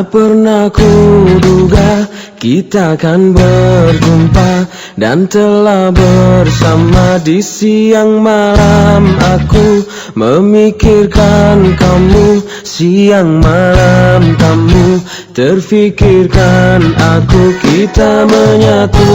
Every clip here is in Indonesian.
Tak pernah kuduga kita akan berjumpa dan telah bersama di siang malam. Aku memikirkan kamu, siang malam kamu terfikirkan aku, kita menyatu.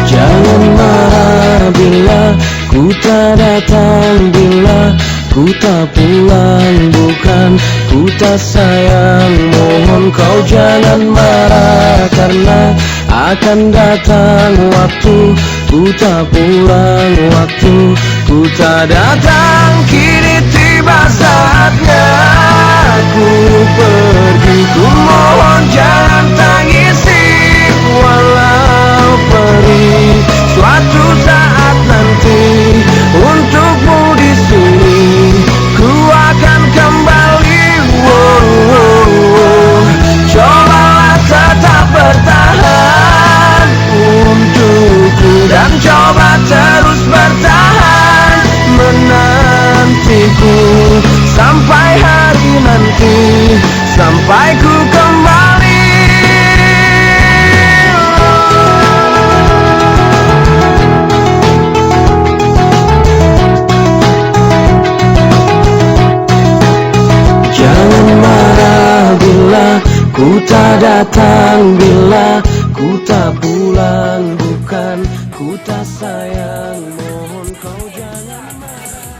Jangan marah bila ku tak datang, bila ku tak pulang, bukan ku tak sayang. Mohon kau jangan marah, karena akan datang waktu ku tak pulang, waktu ku tak datang. Kini tiba saatnya aku pergi, ku mohon jangan tangisi walau perih. Suatu saat nanti untukmu di sini ku akan kembali. Cobalah tetap bertahan untukku dan coba terus bertahan menantiku sampai hari nanti, sampai ku kembali. Jangan marah bila ku tak datang, bila ku tak pulang, bukan ku tak sayang. Mohon kau jangan marah.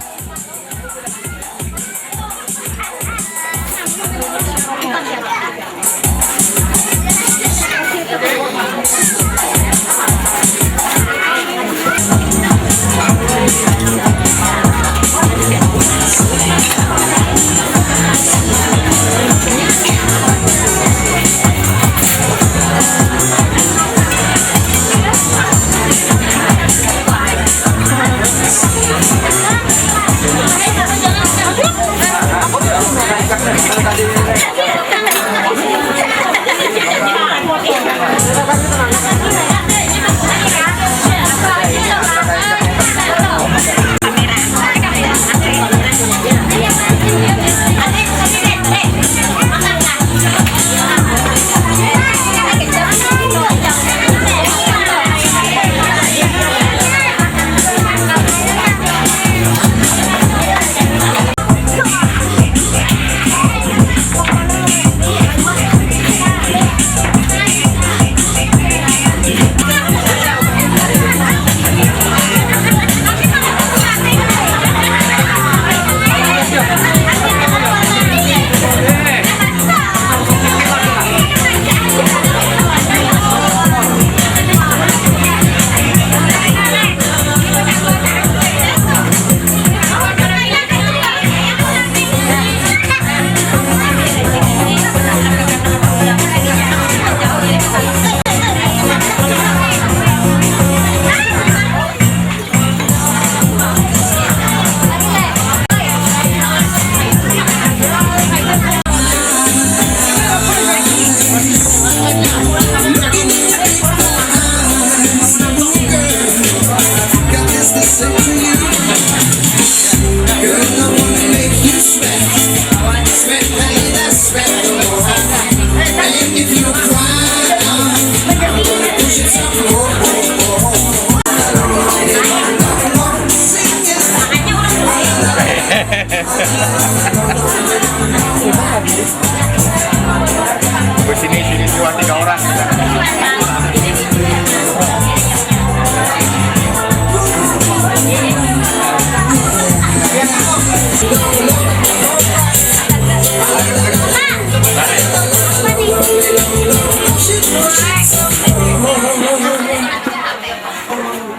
Sini cuma 3 orang.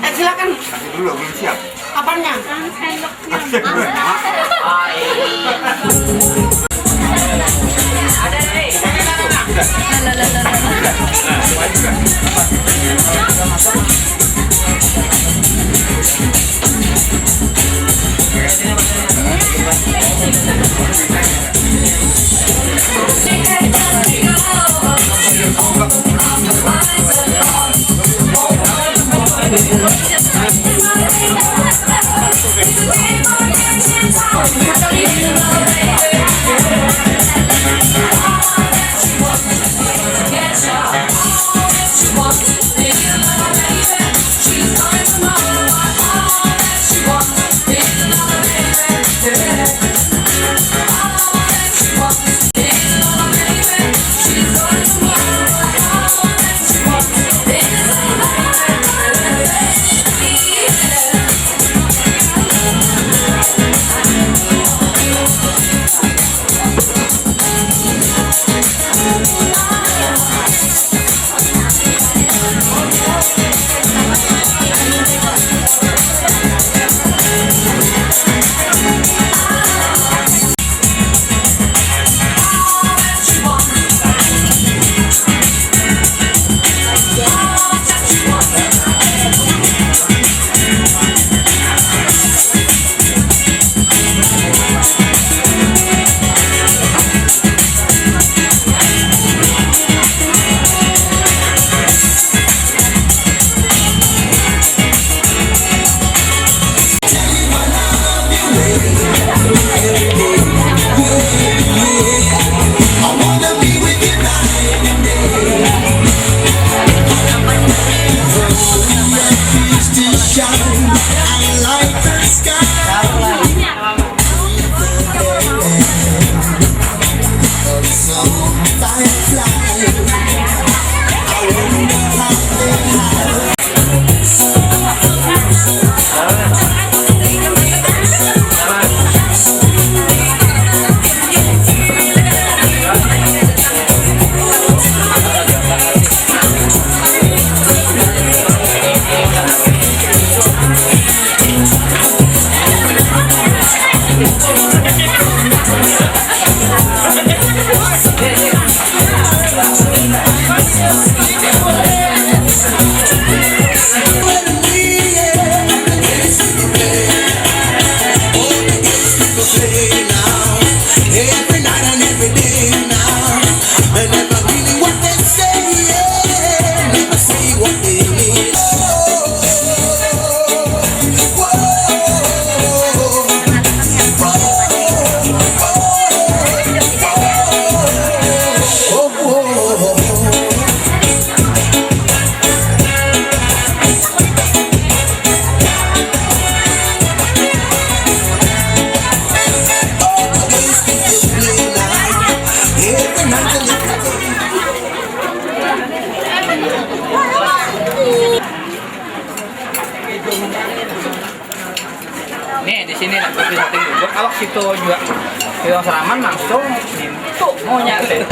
Silakan. Dulu belum siap. Apanya? Ada nih. Nih di sini nak bisa tinggal. Kalau situ juga yang seraman langsung pintu mau nyate.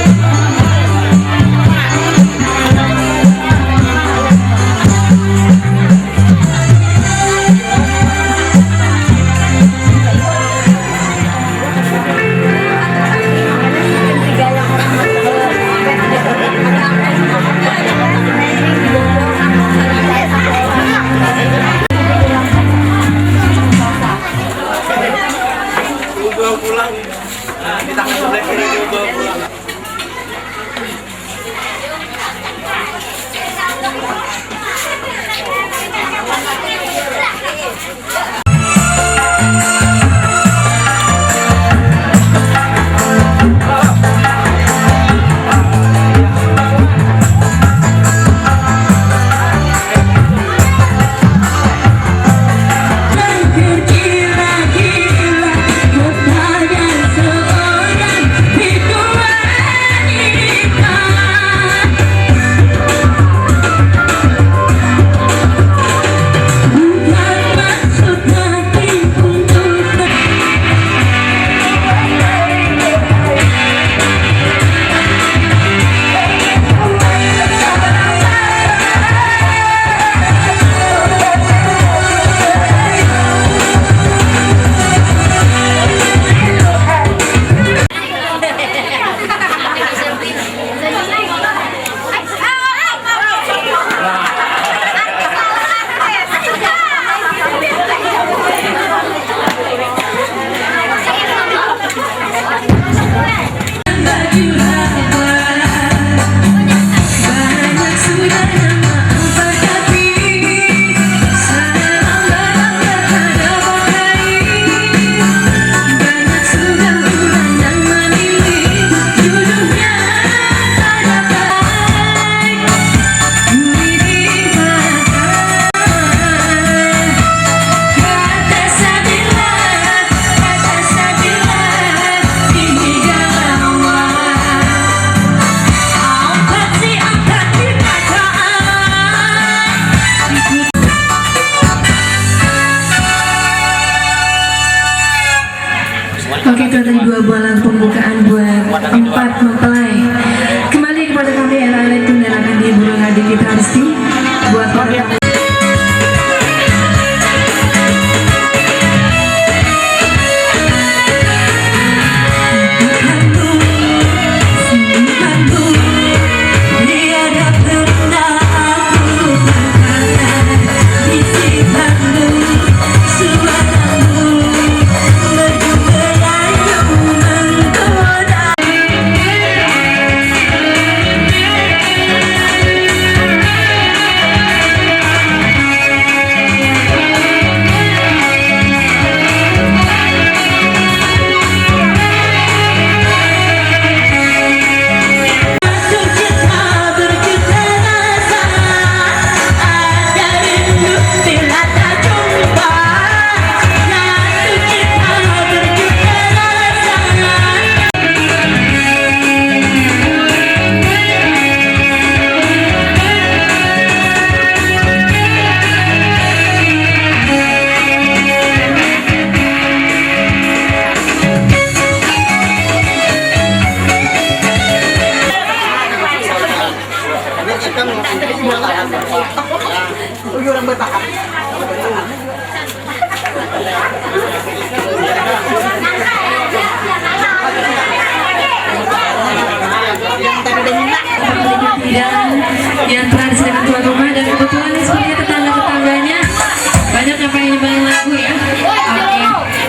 Udah orang bertahan. Yang telah disediakan tuan rumah dan kebetulan ini sepertinya tetangga-tetangganya banyak yang pengen nyembangin lagu ya. Oke.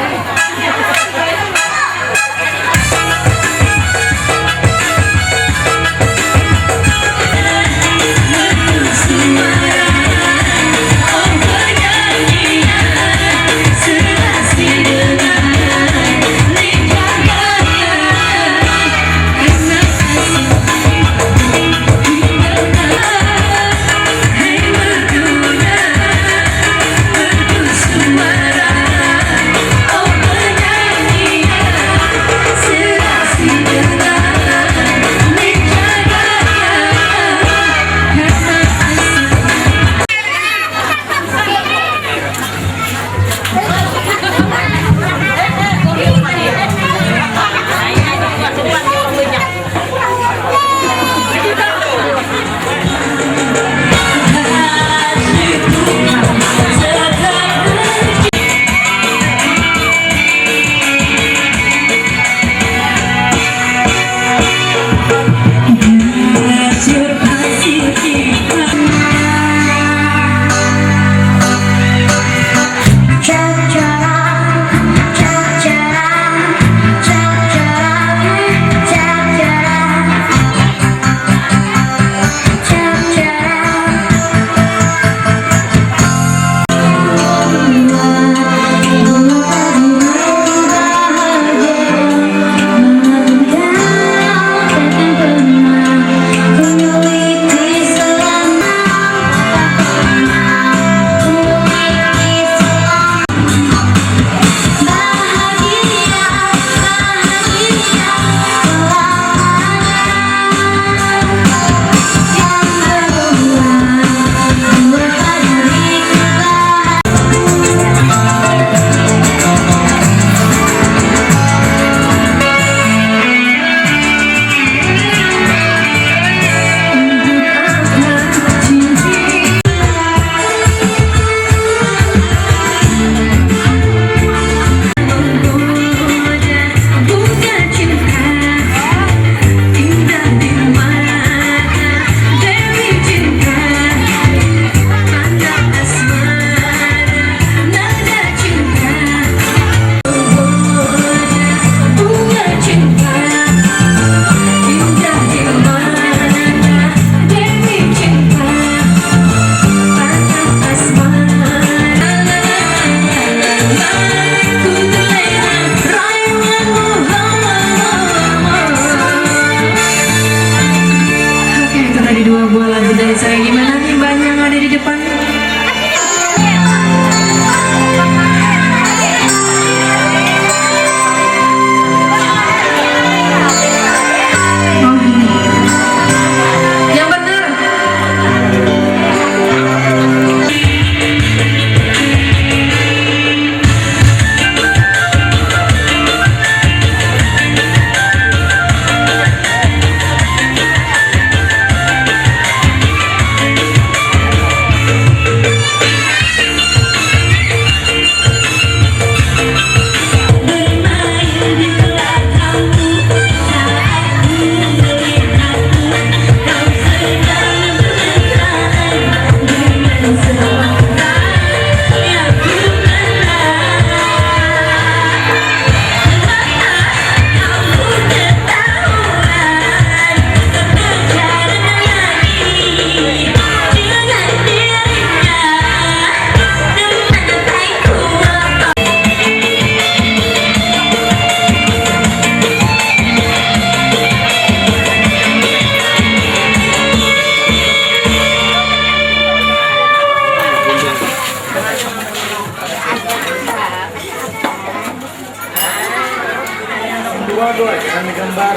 Dua-dua jangan digambar.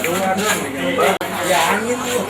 Dua-dua digambar. Ya angin tuh.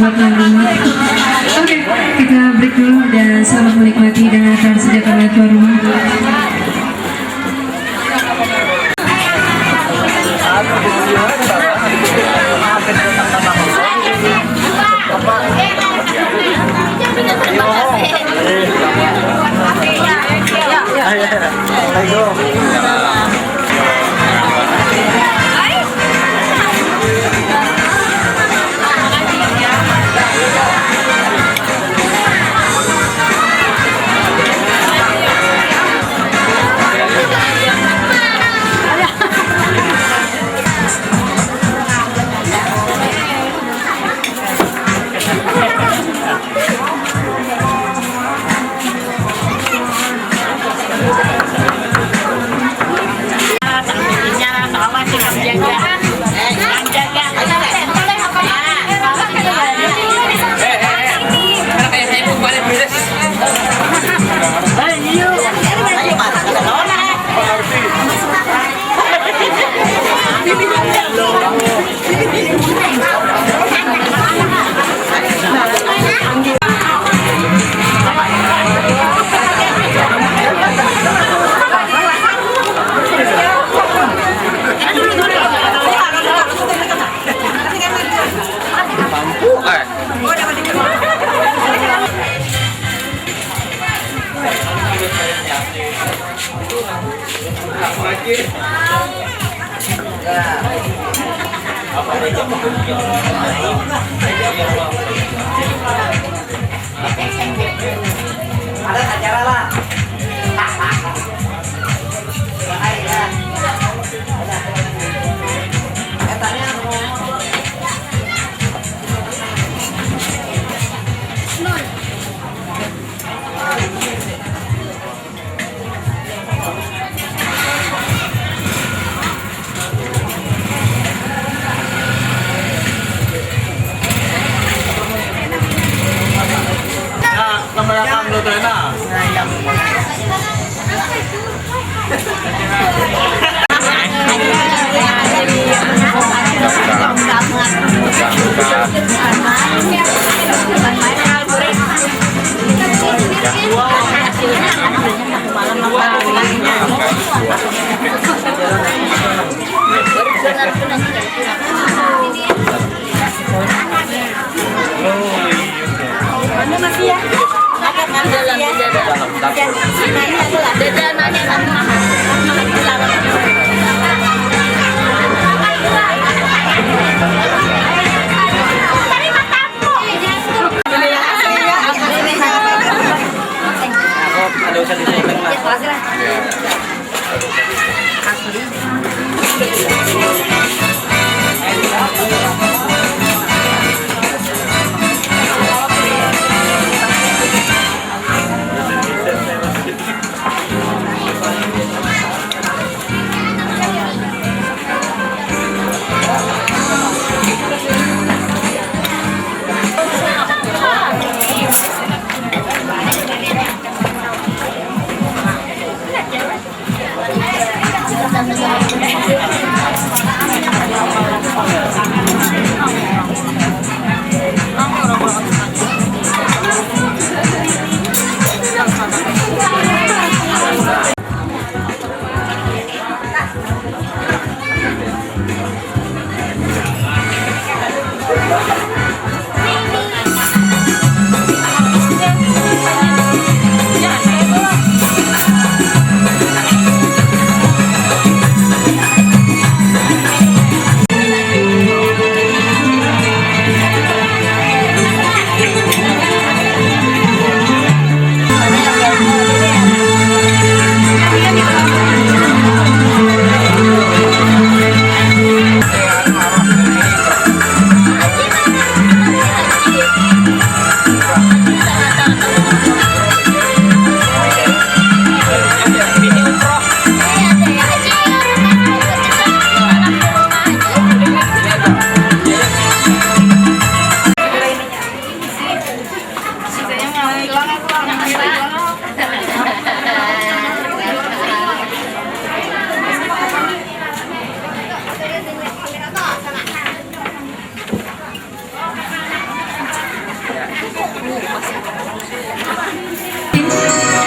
buat tuan rumah. Oke, kita break dulu dan selamat menikmati dengan sejahtera tuan rumah. Ada acara lah. Kebanyakan lo tuh enak.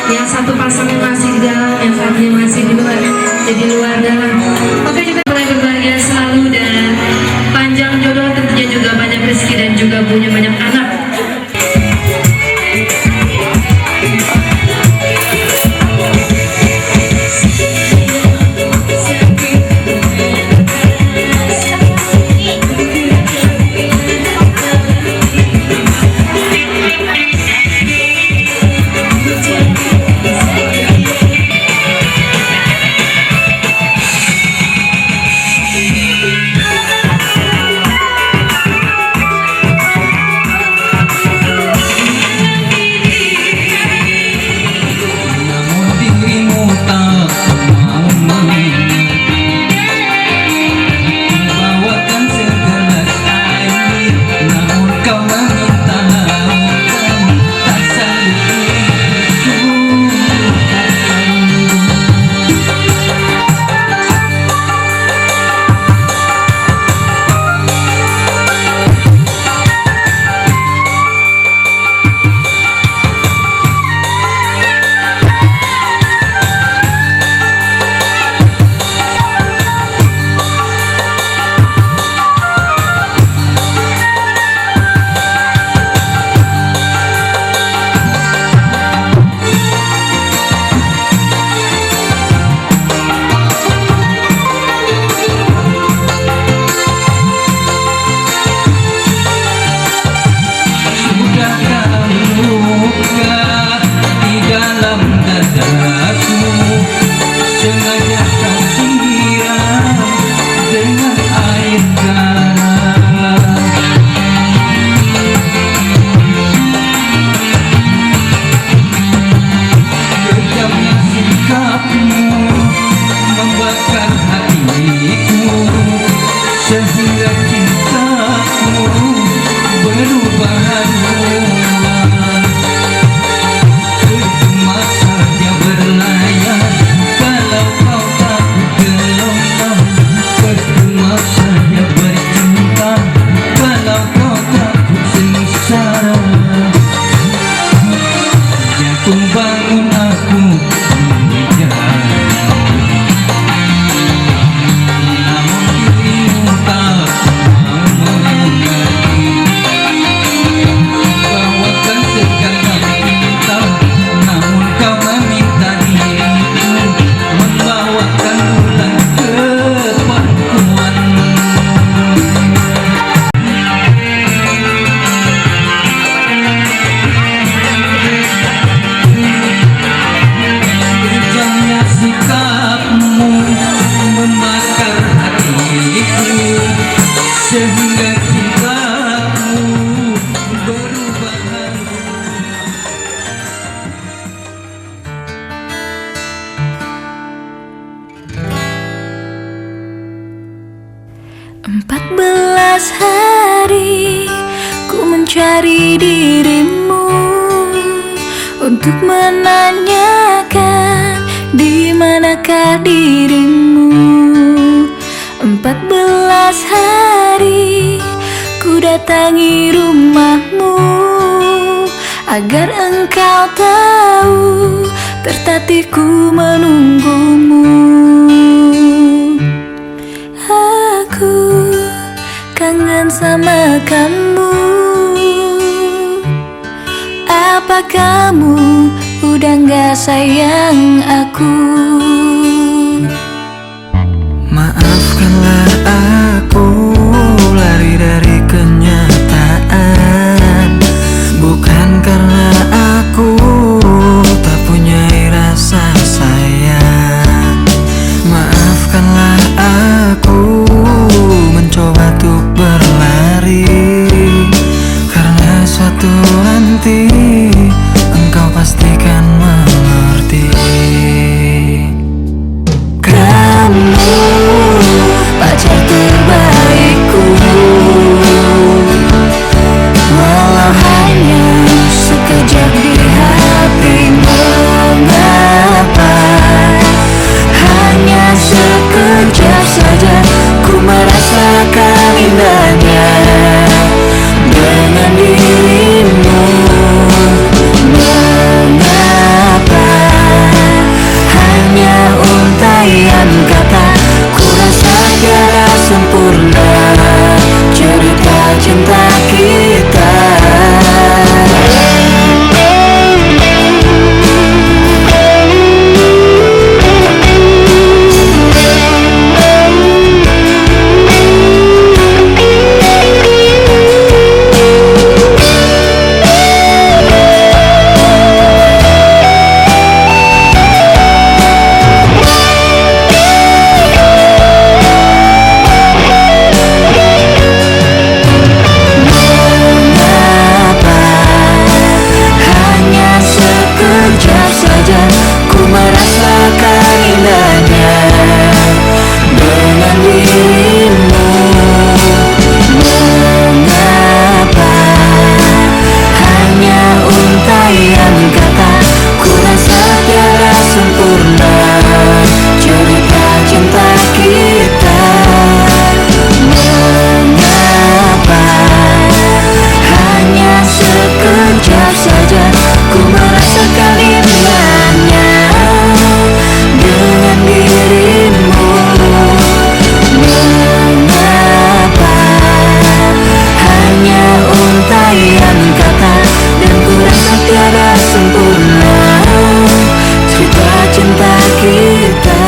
Yang satu pasangan masih di dalam, yang satunya masih di luar, jadi luar dalam. Oke, juga berbahagia selalu dan panjang jodoh, tentunya juga banyak rezeki dan juga punya banyak anak. mencari dirimu untuk menanyakan di manakah dirimu. 14 hari ku datangi rumahmu agar engkau tahu tertatihku menunggumu. Aku kangen sama kamu. Apa kamu udah gak sayang aku? Maafkanlah aku lari dari kenyataan, bukan karena aku tak punya rasa sayang. Maafkanlah aku mencoba untuk berlari, karena suatu nanti engkau pastikan mengerti. Kamu pacar terbaikku, walau hanya sekejap di hati. Mengapa hanya sekejap saja ku merasakan indahnya dengan dirimu. kejap saja ku merasa kalimannya dengan dirimu. Mengapa hanya untaian kata dan ku rasa tiada sempurna cerita cinta kita.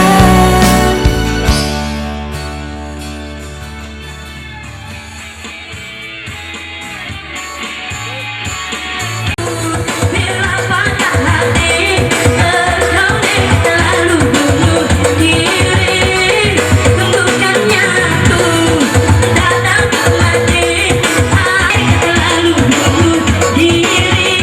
Bila patah hati engkau terlalu bunuh diri, tumbuhkannya tuh datang kembali. Terlalu bunuh diri.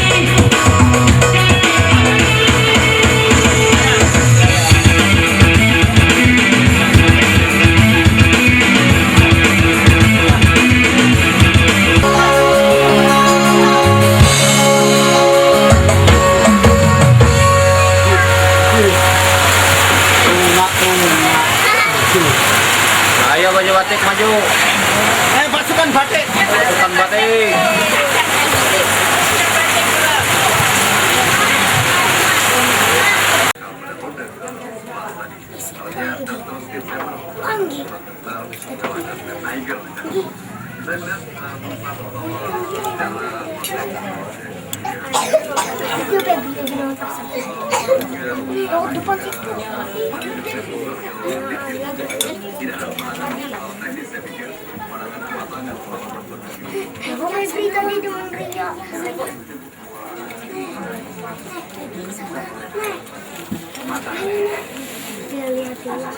Ayo baju batik maju. Pasukan batik. Pasukan batik. Aku mau cerita di depan Ria. Dia lihat dulu.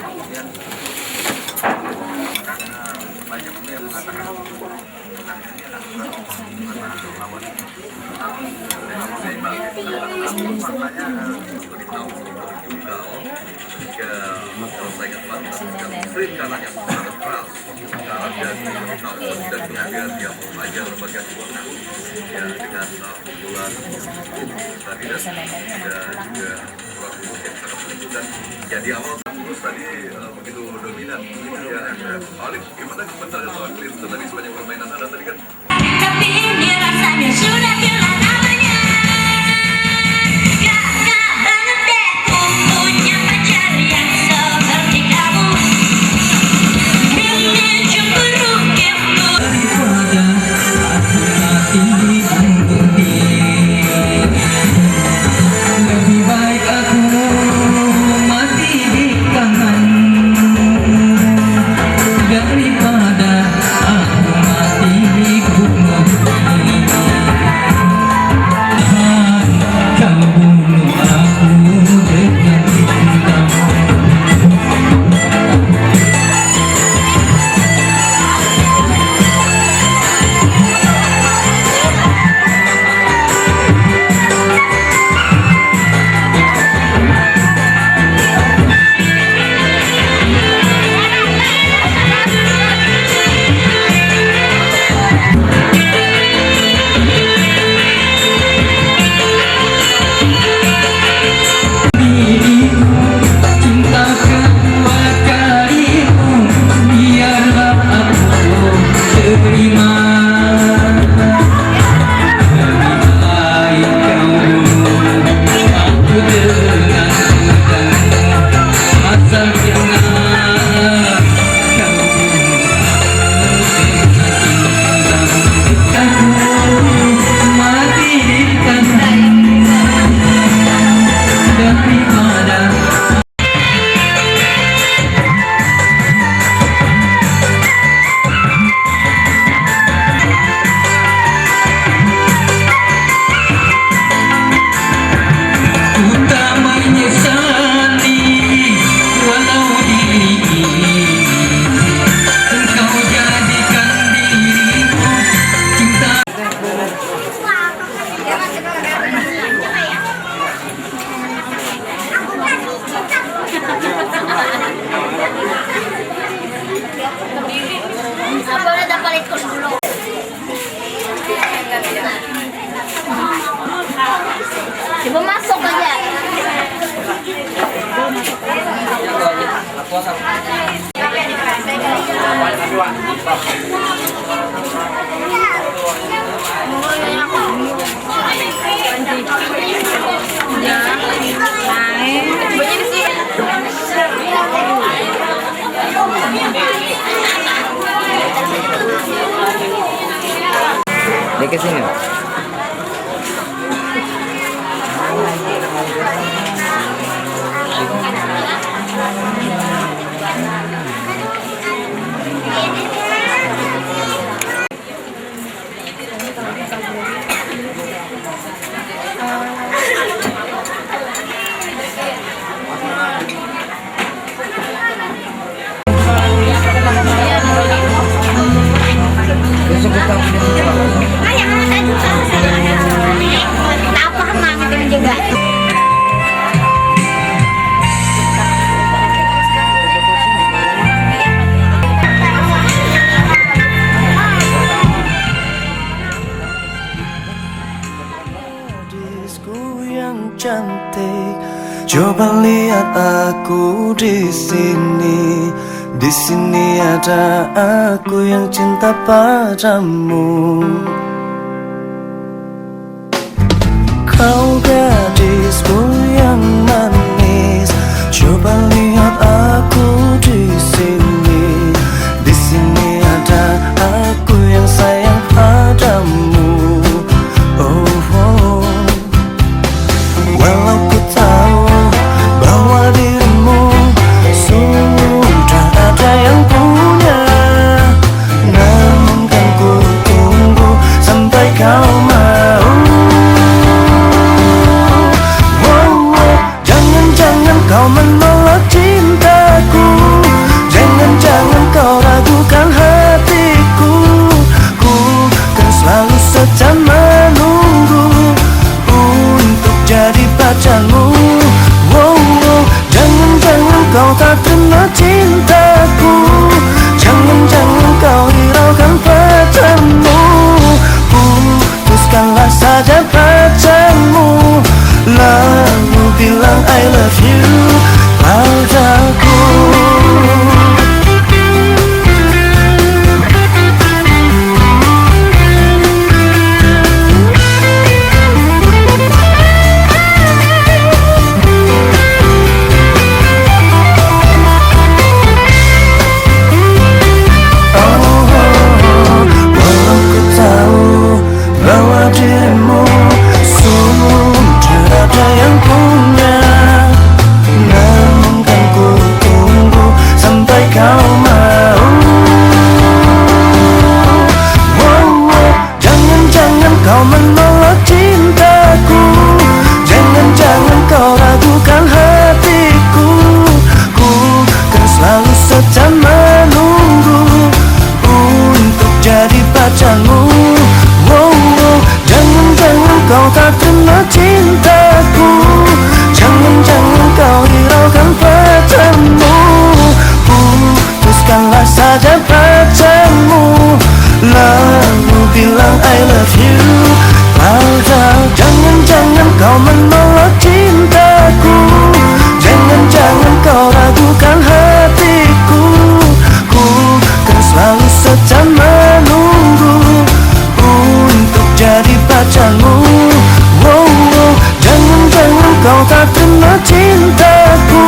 Jadi awal terus tadi begitu dominan ya. Alif, gimana komentarnya soal itu tadi sebanyak permainan Anda tadi kan? Tapi ini rasanya sudah gila namanya. Gak banget deh ku punya pacar yang seperti kamu. Ini cemburu gitu. Lebih baik aku mati di tangan daripada aku mati di gunung ini. balik ke sini. Gadisku yang cantik, coba lihat aku di sini. Di sini ada aku yang cinta padamu. Kau gadisku yang manis, coba lihat aku di sini. Di sini ada aku yang sayang padamu. Oh, oh. Walau ku tahu bahwa dirimu sudah ada yang punya, namun kan ku tunggu sampai kau mau. Wow, wow. Jangan-jangan kau menolak cintaku, jangan-jangan kau ragukan hatiku. Ku kan selalu setia menunggu untuk jadi pacarmu. Wow, wow. Jangan-jangan kau tak terima cintaku, jangan-jangan kau hiraukan pacarmu. Putuskanlah saja pacarmu, lalu bilang I love you padaku. Bahwa dirimu sudah ada yang punya, namun kan ku tunggu sampai kau mau. Wow, wow. Jangan-jangan kau menolak cintaku, jangan-jangan kau ragukan hatiku. Ku kan selalu setia menunggu untuk jadi pacarmu. Wow, wow. Jangan-jangan kau tak terima cintaku, jangan-jangan kau hiraukan pacarmu. Putuskanlah saja pacarmu, lalu bilang I love you padaku. Jangan-jangan kau menolak cintaku, jangan-jangan kau ragukan hatiku. Ku kan selalu setia menunggu untuk jadi pacarmu. Wow, wow. Jangan-jangan kau tak terima cintaku,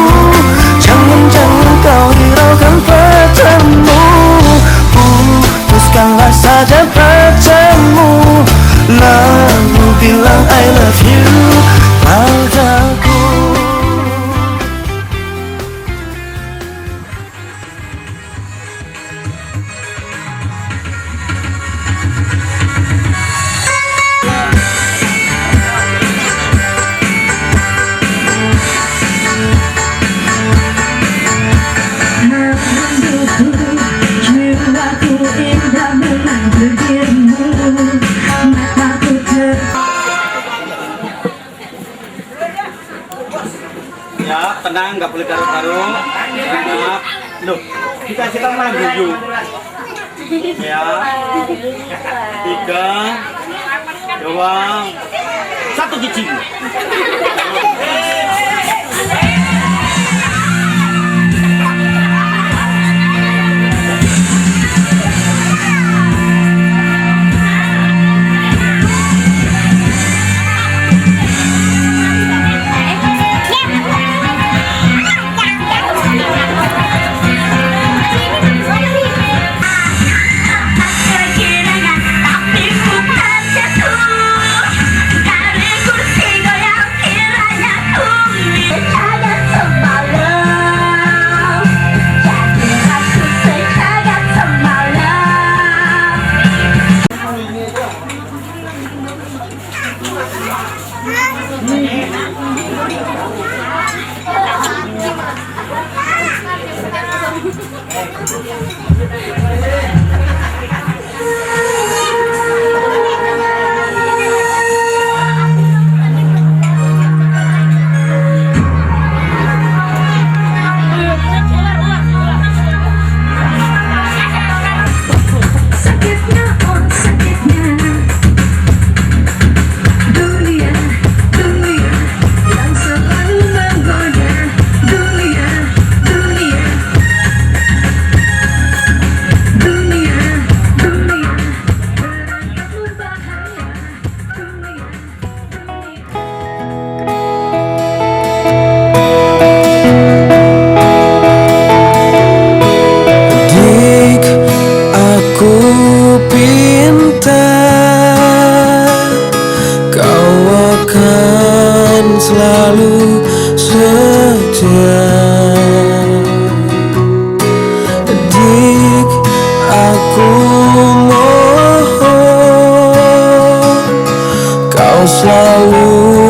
jangan-jangan kau hiraukan pacarmu. Putuskanlah saja pacarmu, lalu bilang I love you padaku. Ya, tenang, nggak boleh garuk-garuk. Maaf. Loh, kita sedang manggung. Ya. 3, 2, 1 gigi. Tapi ku Sakitnya, oh sakitnya, dunia, dunia yang selalu menggoda, dunia, dunia, dunia, dunia, berangkat berbahaya, dunia, dunia. Adik, aku pintar, kau akan selalu setia. Adik, aku mohon kau selalu